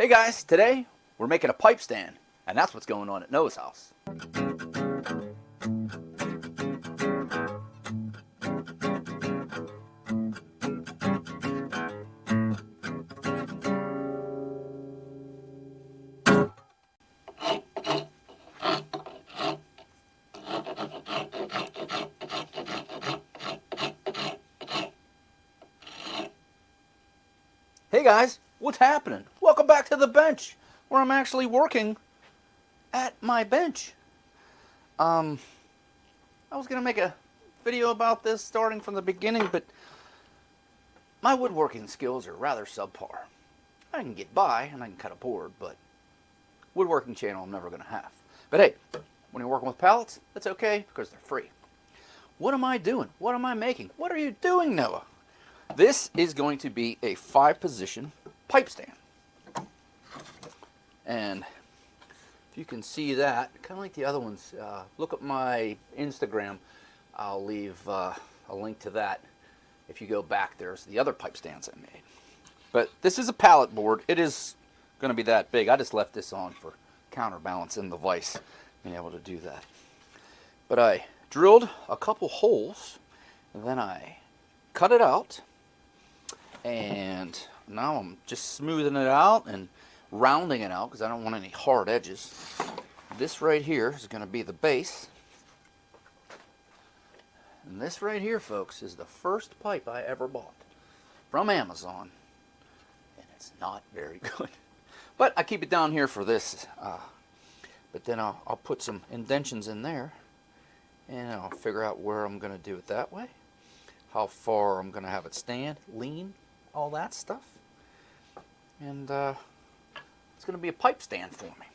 Hey guys, today we're making a pipe stand, and that's what's going on at Noah's house. Hey guys, what's happening? Welcome back to the bench, where I'm actually working at my bench. I was gonna make a video about this starting from the beginning, but my woodworking skills are rather subpar. I can get by and I can cut a board, but woodworking channel I'm never gonna have. But hey, when you're working with pallets, that's okay because they're free. What am I doing? What am I making? What are you doing, Noah? This is going to be a 5-position pipe stand. And if you can see that, kind of like the other ones, look at my Instagram. I'll leave a link to that. If you go back, there's the other pipe stands I made. But this is a pallet board. It is going to be that big. I just left this on for counterbalance in the vise, being able to do that. But I drilled a couple holes, and then I cut it out. And now I'm just smoothing it out and rounding it out because I don't want any hard edges. This right here is going to be the base. And this right here, folks, is the first pipe I ever bought from Amazon. And it's not very good. But I keep it down here for this. But then I'll put some indentions in there. And I'll figure out where I'm going to do it that way. How far I'm going to have it stand, lean, all that stuff. And it's going to be a pipe stand for me.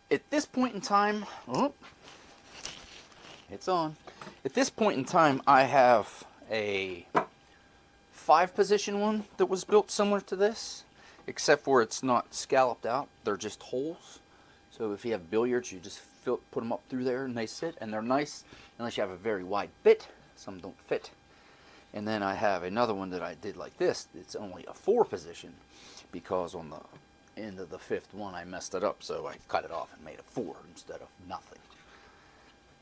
At this point in time, it's on. At this point in time, I have a 5-position one that was built similar to this, except for it's not scalloped out. They're just holes. So if you have billiards, you just put them up through there and they sit, and they're nice unless you have a very wide bit. Some don't fit. And then I have another one that I did like this. It's only a 4-position because on the end of the 5th one I messed it up, so I cut it off and made a 4 instead of nothing.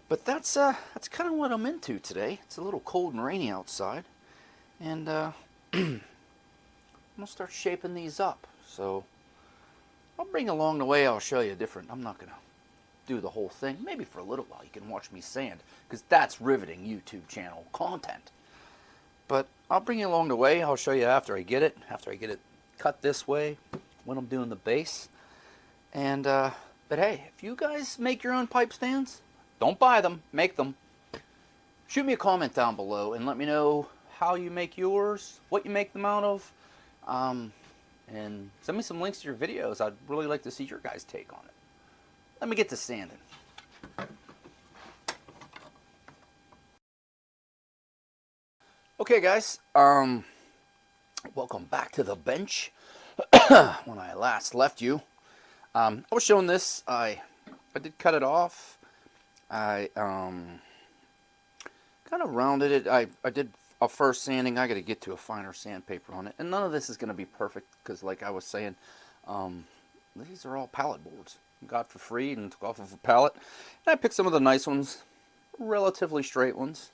But that's kind of what I'm into today. It's a little cold and rainy outside, and I'm gonna start shaping these up. So I'll bring along the way. I'll show you different. I'm not gonna do the whole thing. Maybe for a little while you can watch me sand, because that's riveting YouTube channel content. But I'll bring you along the way. I'll show you after I get it cut this way, when I'm doing the base. And but hey, if you guys make your own pipe stands, don't buy them, make them. Shoot me a comment down below and let me know how you make yours, what you make them out of, and send me some links to your videos. I'd really like to see your guys' take on it. Let me get to sanding. Okay guys, welcome back to the bench. When I last left you, I was showing this. I did cut it off. I kind of rounded it. I did a first sanding. I got to get to a finer sandpaper on it, and none of this is going to be perfect because, like I was saying, these are all pallet boards I got for free and took off of a pallet. And I picked some of the nice ones, relatively straight ones,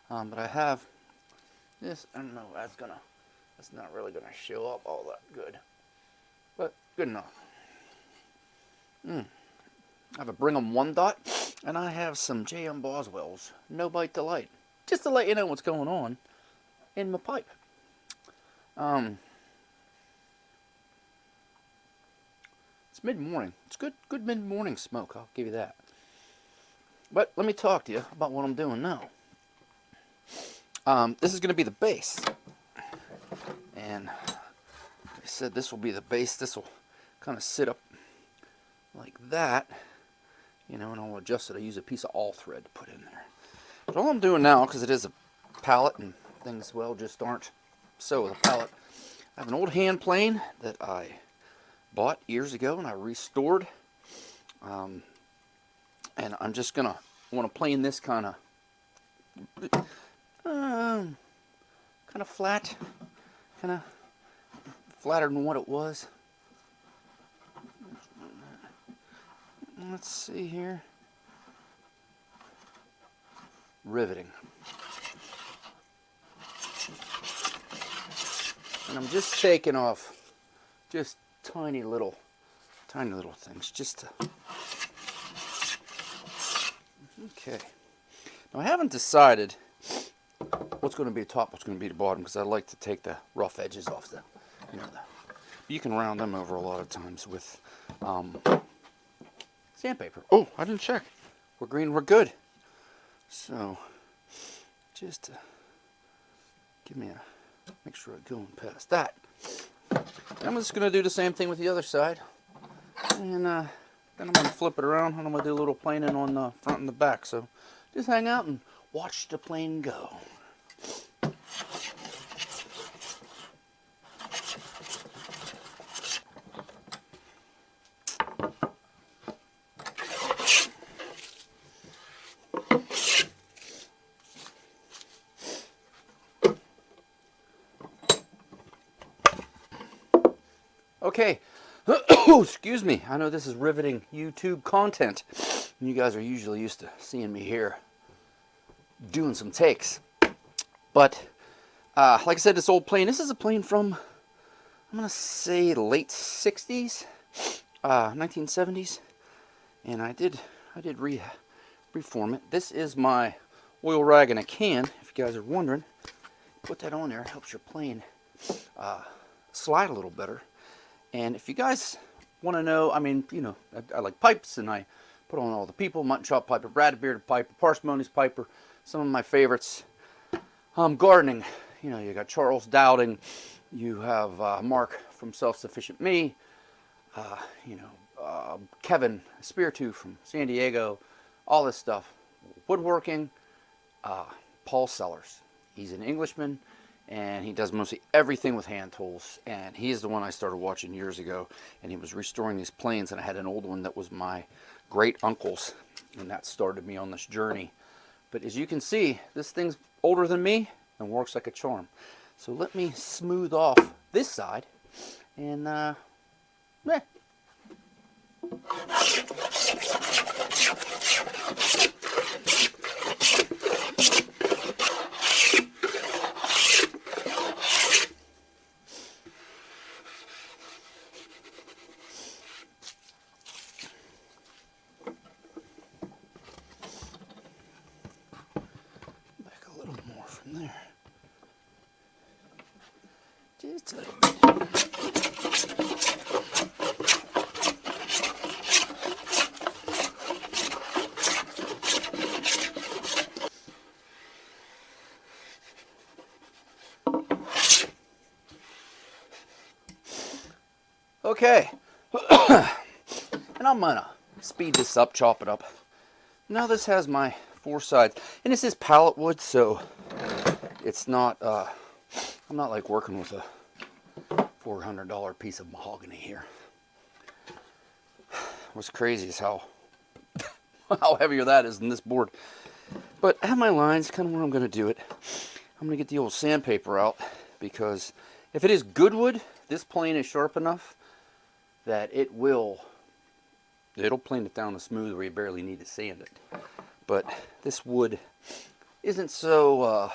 but I have this. I don't know. That's not really gonna show up all that good, but good enough. I have a Brigham 1 dot, and I have some J.M. Boswell's No Bite Delight, just to let you know what's going on in my pipe. It's mid-morning. It's good mid-morning smoke, I'll give you that. But let me talk to you about what I'm doing now. This is going to be the base. And I said this will be the base. This will kind of sit up like that, you know, and I'll adjust it. I use a piece of all thread to put in there. But all I'm doing now, because it is a pallet and things, well, just aren't so with a pallet, I have an old hand plane that I bought years ago and I restored. And I'm just going to want to plane this kind of flat, kind of flatter than what it was. Let's see here. Riveting. And I'm just taking off just tiny little things just to... Okay. Now I haven't decided what's going to be the top, what's going to be the bottom, because I like to take the rough edges off the, you can round them over a lot of times with sandpaper. Oh, I didn't check. We're green, we're good. So, just make sure I'm going past that. I'm just going to do the same thing with the other side. And then I'm going to flip it around and I'm going to do a little planing on the front and the back. So, just hang out and watch the plane go. Okay, excuse me, I know this is riveting YouTube content. You guys are usually used to seeing me here doing some takes. But, like I said, this old plane, this is a plane from, I'm going to say late 60s, 1970s. And I did reform it. This is my oil rag in a can, if you guys are wondering. Put that on there, it helps your plane slide a little better. And if you guys want to know, I mean, I like pipes, and I put on all the people, mutton chop piper, brad bearded piper, parsimonious piper, some of my favorites. Gardening, you got Charles Dowding, you have Mark from Self-Sufficient Me, Kevin Spiritu from San Diego, all this stuff. Woodworking, Paul Sellers. He's an Englishman. And he does mostly everything with hand tools. And he is the one I started watching years ago. And he was restoring these planes. And I had an old one that was my great uncle's. And that started me on this journey. But as you can see, this thing's older than me and works like a charm. So let me smooth off this side. And, there. Just a little bit. Okay. And I'm gonna speed this up, chop it up. Now this has my 4 sides. And this is pallet wood, so it's not, I'm not like working with a $400 piece of mahogany here. What's crazy is how heavier that is than this board. But I have my lines, kind of where I'm going to do it. I'm going to get the old sandpaper out, because if it is good wood, this plane is sharp enough that it'll plane it down to smooth where you barely need to sand it. But this wood isn't so,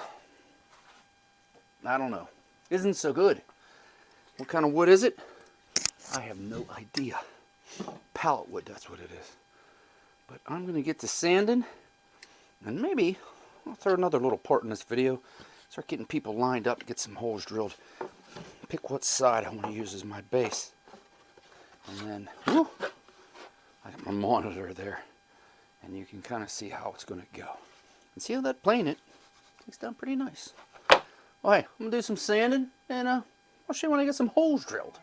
I don't know, isn't so good. What kind of wood is it? I have no idea. Pallet wood, that's what it is. But I'm going to get to sanding, and maybe I'll throw another little part in this video. Start getting people lined up, get some holes drilled. Pick what side I want to use as my base. And then, whoo, I got my monitor there. And you can kind of see how it's going to go. And see how that plane takes down pretty nice. Alright, I'm going to do some sanding, and I'll show you when I get some holes drilled.